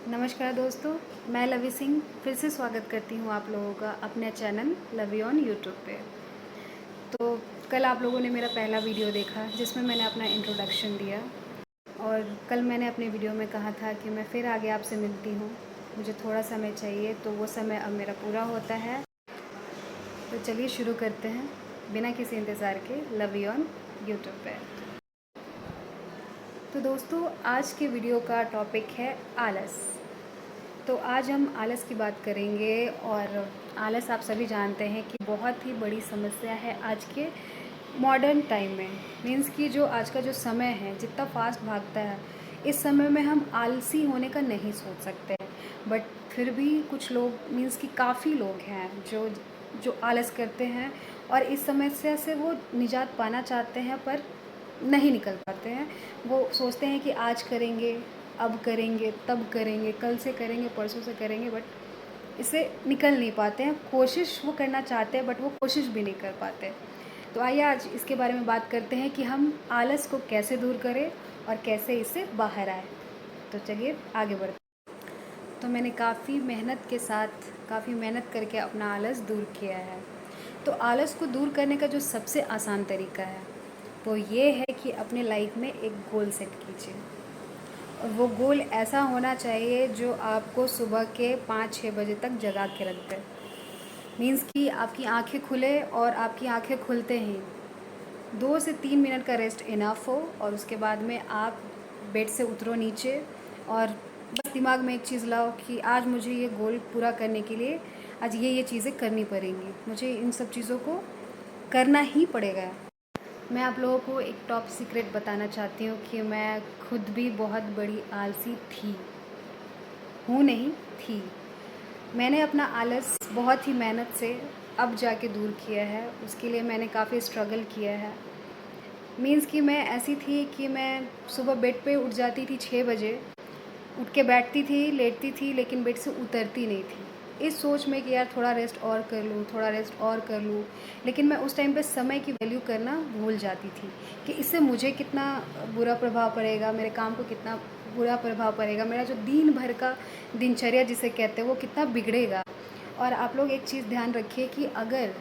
नमस्कार दोस्तों, मैं लवी सिंह फिर से स्वागत करती हूँ आप लोगों का अपने चैनल लवी ऑन यूट्यूब पे। तो कल आप लोगों ने मेरा पहला वीडियो देखा जिसमें मैंने अपना इंट्रोडक्शन दिया और कल मैंने अपने वीडियो में कहा था कि मैं फिर आगे आपसे मिलती हूँ, मुझे थोड़ा समय चाहिए, तो वो समय अब मेरा पूरा होता है। तो चलिए शुरू करते हैं बिना किसी इंतज़ार के लवी ऑन यूट्यूब पे। तो दोस्तों, आज के वीडियो का टॉपिक है आलस। तो आज हम आलस की बात करेंगे और आलस आप सभी जानते हैं कि बहुत ही बड़ी समस्या है आज के मॉडर्न टाइम में। मीन्स कि जो आज का जो समय है जितना फास्ट भागता है, इस समय में हम आलसी होने का नहीं सोच सकते। बट फिर भी कुछ लोग मीन्स कि काफ़ी लोग हैं जो जो आलस करते हैं और इस समस्या से वो निजात पाना चाहते हैं पर नहीं निकल पाते हैं। वो सोचते हैं कि आज करेंगे, अब करेंगे, तब करेंगे, कल से करेंगे, परसों से करेंगे, बट इससे निकल नहीं पाते हैं। कोशिश वो करना चाहते हैं बट वो कोशिश भी नहीं कर पाते। तो आइए आज इसके बारे में बात करते हैं कि हम आलस को कैसे दूर करें और कैसे इससे बाहर आए। तो चलिए आगे बढ़ते हैं। तो मैंने काफ़ी मेहनत के साथ, काफ़ी मेहनत करके अपना आलस दूर किया है। तो आलस को दूर करने का जो सबसे आसान तरीका है वो ये है कि अपने लाइफ में एक गोल सेट कीजिए। और वो गोल ऐसा होना चाहिए जो आपको सुबह के 5-6 बजे तक जगा के रख दे। मीन्स कि आपकी आंखें खुले और आपकी आंखें खुलते ही 2 से 3 मिनट का रेस्ट इनफ हो और उसके बाद में आप बेड से उतरो नीचे और बस दिमाग में एक चीज़ लाओ कि आज मुझे ये गोल पूरा करने के लिए आज ये चीज़ें करनी पड़ेंगी, मुझे इन सब चीज़ों को करना ही पड़ेगा। मैं आप लोगों को एक टॉप सीक्रेट बताना चाहती हूँ कि मैं खुद भी बहुत बड़ी आलसी थी, हूँ नहीं थी। मैंने अपना आलस बहुत ही मेहनत से अब जाके दूर किया है, उसके लिए मैंने काफ़ी स्ट्रगल किया है। मीन्स कि मैं ऐसी थी कि मैं सुबह बेड पे उठ जाती थी 6 बजे, उठ के बैठती थी, लेटती थी, लेकिन बेड से उतरती नहीं थी, इस सोच में कि यार थोड़ा रेस्ट और कर लूँ, थोड़ा रेस्ट और कर लूँ। लेकिन मैं उस टाइम पे समय की वैल्यू करना भूल जाती थी कि इससे मुझे कितना बुरा प्रभाव पड़ेगा, मेरे काम को कितना बुरा प्रभाव पड़ेगा, मेरा जो दिन भर का दिनचर्या जिसे कहते हैं वो कितना बिगड़ेगा। और आप लोग एक चीज़ ध्यान रखिए कि अगर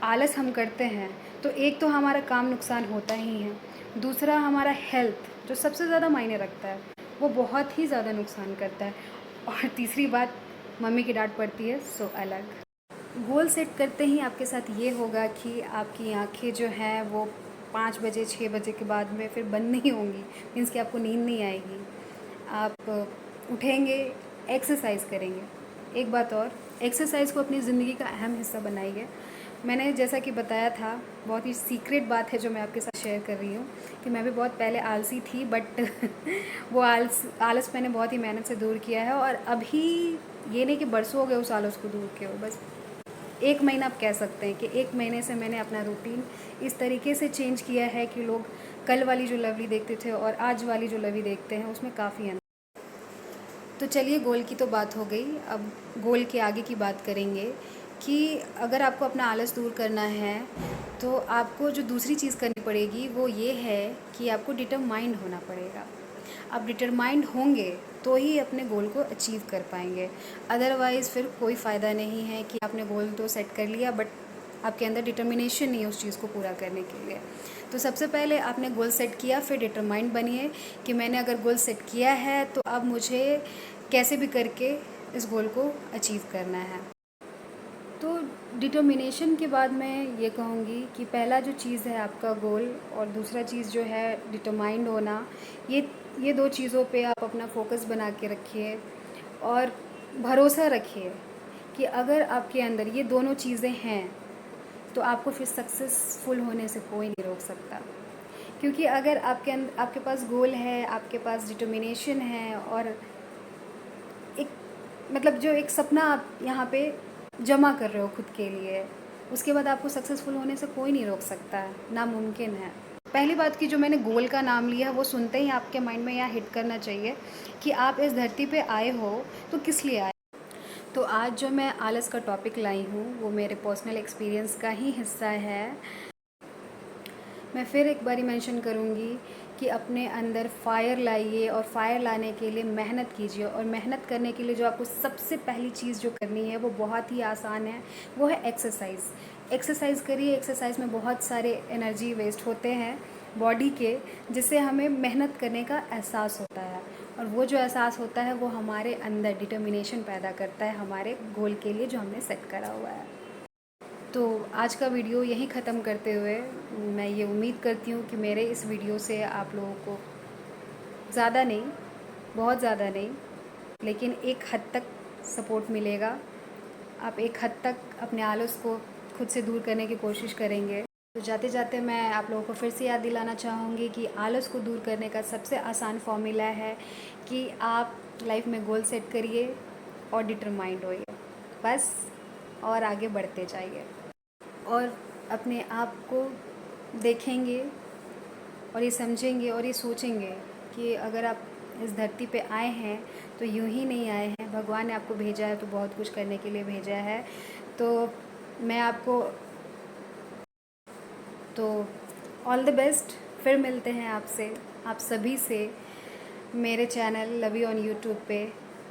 आलस हम करते हैं तो एक तो हमारा काम नुकसान होता ही है, दूसरा हमारा हेल्थ जो सबसे ज़्यादा मायने रखता है वो बहुत ही ज़्यादा नुकसान करता है, और तीसरी बात मम्मी की डांट पड़ती है सो अलग। गोल सेट करते ही आपके साथ ये होगा कि आपकी आंखें जो हैं वो 5 बजे 6 बजे के बाद में फिर बंद नहीं होंगी। मीन्स कि आपको नींद नहीं आएगी, आप उठेंगे, एक्सरसाइज करेंगे। एक बात और, एक्सरसाइज को अपनी ज़िंदगी का अहम हिस्सा बनाइए। मैंने जैसा कि बताया था, बहुत ही सीक्रेट बात है जो मैं आपके साथ शेयर कर रही हूँ कि मैं भी बहुत पहले आलसी थी, बट वो आलस मैंने बहुत ही मेहनत से दूर किया है। और अभी ये नहीं कि बरसों हो गए उस आलस को दूर किए हो, बस 1 महीना आप कह सकते हैं कि 1 महीने से मैंने अपना रूटीन इस तरीके से चेंज किया है कि लोग कल वाली जो लवली देखते थे और आज वाली जो लवली देखते हैं उसमें काफ़ी अंतर। तो चलिए, गोल की तो बात हो गई, अब गोल के आगे की बात करेंगे कि अगर आपको अपना आलस दूर करना है तो आपको जो दूसरी चीज़ करनी पड़ेगी वो ये है कि आपको डिटरमाइंड होना पड़ेगा। आप डिटरमाइंड होंगे तो ही अपने गोल को अचीव कर पाएंगे, अदरवाइज़ फिर कोई फ़ायदा नहीं है कि आपने गोल तो सेट कर लिया बट आपके अंदर डिटर्मिनेशन नहीं है उस चीज़ को पूरा करने के लिए। तो सबसे पहले आपने गोल सेट किया, फिर डिटरमाइंड बनिए कि मैंने अगर गोल सेट किया है तो अब मुझे कैसे भी करके इस गोल को अचीव करना है। तो डिटर्मिनेशन के बाद मैं ये कहूँगी कि पहला जो चीज़ है आपका गोल, और दूसरा चीज़ जो है डिटरमाइंड होना, ये दो चीज़ों पे आप अपना फोकस बना के रखिए और भरोसा रखिए कि अगर आपके अंदर ये दोनों चीज़ें हैं तो आपको फिर सक्सेसफुल होने से कोई नहीं रोक सकता। क्योंकि अगर आपके पास गोल है, आपके पास डिटर्मिनेशन है और एक मतलब जो एक सपना आप यहाँ पे जमा कर रहे हो खुद के लिए, उसके बाद आपको सक्सेसफुल होने से कोई नहीं रोक सकता है, नामुमकिन है। पहली बात कि जो मैंने गोल का नाम लिया वो सुनते ही आपके माइंड में यह हिट करना चाहिए कि आप इस धरती पे आए हो तो किस लिए आए। तो आज जो मैं आलस का टॉपिक लाई हूँ वो मेरे पर्सनल एक्सपीरियंस का ही हिस्सा है। मैं फिर एक बारी मेंशन करूँगी कि अपने अंदर फायर लाइए और फायर लाने के लिए मेहनत कीजिए। और मेहनत करने के लिए जो आपको सबसे पहली चीज़ जो करनी है वो बहुत ही आसान है, वो है एक्सरसाइज। एक्सरसाइज करिए। एक्सरसाइज में बहुत सारे एनर्जी वेस्ट होते हैं बॉडी के, जिससे हमें मेहनत करने का एहसास होता है, और वो जो एहसास होता है वो हमारे अंदर डिटर्मिनेशन पैदा करता है हमारे गोल के लिए जो हमने सेट करा हुआ है। तो आज का वीडियो यहीं ख़त्म करते हुए मैं ये उम्मीद करती हूँ कि मेरे इस वीडियो से आप लोगों को ज़्यादा नहीं, बहुत ज़्यादा नहीं, लेकिन एक हद तक सपोर्ट मिलेगा। आप एक हद तक अपने आलस को खुद से दूर करने की कोशिश करेंगे। तो जाते जाते मैं आप लोगों को फिर से याद दिलाना चाहूँगी कि आलस को दूर करने का सबसे आसान फॉर्मूला है कि आप लाइफ में गोल सेट करिए और डिटरमाइंड होइए, बस, और आगे बढ़ते जाइए। और अपने आप को देखेंगे और ये समझेंगे और ये सोचेंगे कि अगर आप इस धरती पे आए हैं तो यूं ही नहीं आए हैं, भगवान ने आपको भेजा है तो बहुत कुछ करने के लिए भेजा है। तो मैं आपको तो ऑल द बेस्ट। फिर मिलते हैं आपसे, आप सभी से, मेरे चैनल लवी ऑन यूट्यूब पे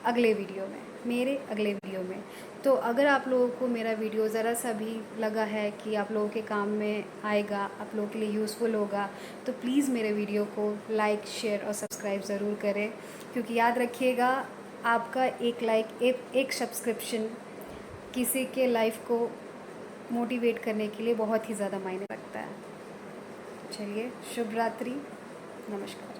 अगले वीडियो में, मेरे अगले वीडियो में। तो अगर आप लोगों को मेरा वीडियो ज़रा सा भी लगा है कि आप लोगों के काम में आएगा, आप लोगों के लिए यूज़फुल होगा, तो प्लीज़ मेरे वीडियो को लाइक, शेयर और सब्सक्राइब ज़रूर करें, क्योंकि याद रखिएगा, आपका एक लाइक, एक सब्सक्रिप्शन किसी के लाइफ को मोटिवेट करने के लिए बहुत ही ज़्यादा मायने रखता है। चलिए, शुभ रात्रि, नमस्कार।